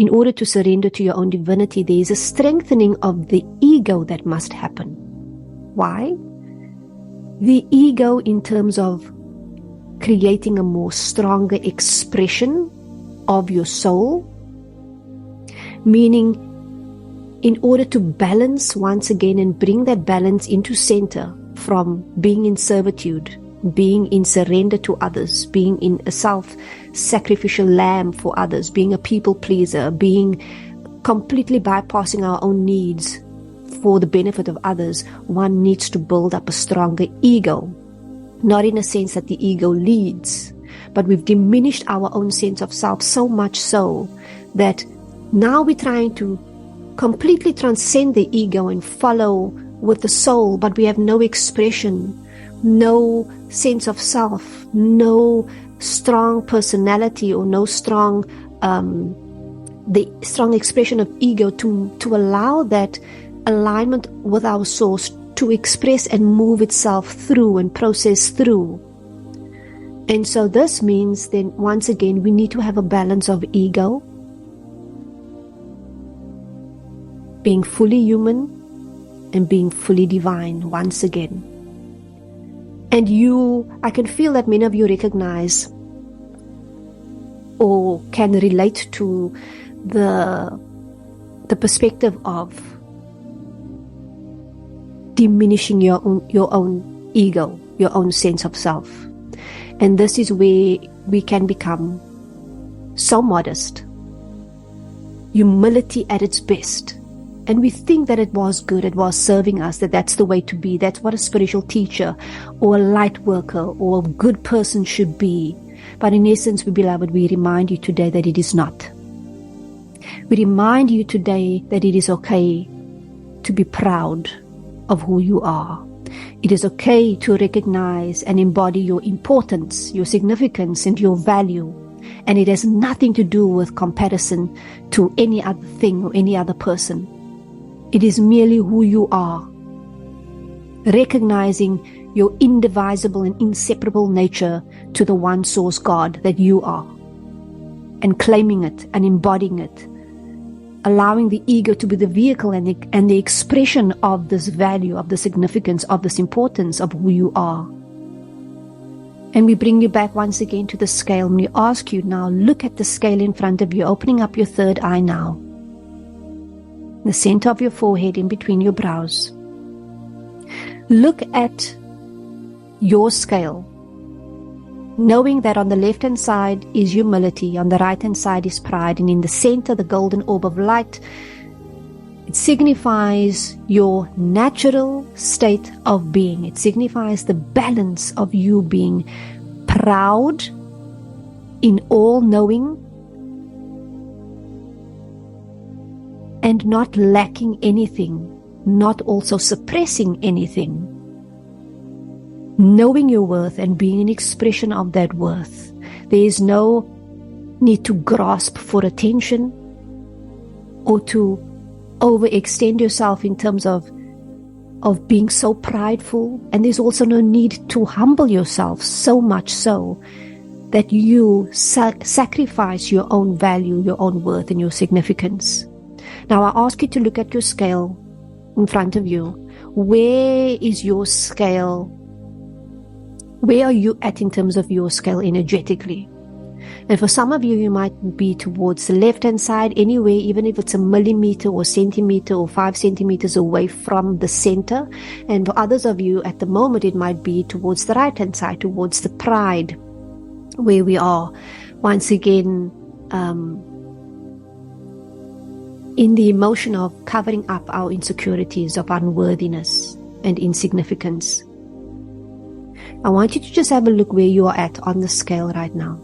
in order to surrender to your own divinity, there is a strengthening of the ego that must happen. Why? The ego in terms of creating a more stronger expression of your soul, meaning in order to balance once again and bring that balance into center from being in servitude, being in surrender to others, being in a self-sacrificial lamb for others, being a people pleaser, being completely bypassing our own needs for the benefit of others, one needs to build up a stronger ego. Not in a sense that the ego leads, but we've diminished our own sense of self so much so that now we're trying to completely transcend the ego and follow with the soul, but we have no expression, no sense of self, no strong personality, or no strong the strong expression of ego to allow that alignment with our source to express and move itself through and process through. And so this means then once again we need to have a balance of ego, being fully human and being fully divine once again. And I can feel that many of you recognize or can relate to the perspective of diminishing your own ego, your own sense of self. And this is where we can become so modest, humility at its best. And we think that it was good, it was serving us, that's the way to be, that's what a spiritual teacher or a light worker or a good person should be. But in essence, beloved, we remind you today that it is not. We remind you today that it is okay to be proud of who you are. It is okay to recognize and embody your importance, your significance, and your value. And it has nothing to do with comparison to any other thing or any other person. It is merely who you are. Recognizing your indivisible and inseparable nature to the one source God that you are. And claiming it and embodying it. Allowing the ego to be the vehicle and the expression of this value, of the significance, of this importance of who you are. And we bring you back once again to the scale. And we ask you now, look at the scale in front of you, opening up your third eye now. The center of your forehead, in between your brows. Look at your scale, knowing that on the left-hand side is humility, on the right-hand side is pride, and in the center, the golden orb of light, it signifies your natural state of being. It signifies the balance of you being proud, in all-knowing, and not lacking anything, not also suppressing anything. Knowing your worth and being an expression of that worth. There is no need to grasp for attention or to overextend yourself in terms of being so prideful. And there's also no need to humble yourself so much so that you sacrifice your own value, your own worth, and your significance. Now I ask you to look at your scale in front of you. Where is your scale? Where are you at in terms of your scale energetically? And for some of you, you might be towards the left-hand side anyway, even if it's a millimeter or centimeter or 5 centimeters away from the center. And for others of you, at the moment, it might be towards the right-hand side, towards the pride, where we are once again in the emotion of covering up our insecurities of unworthiness and insignificance. I want you to just have a look where you are at on the scale right now.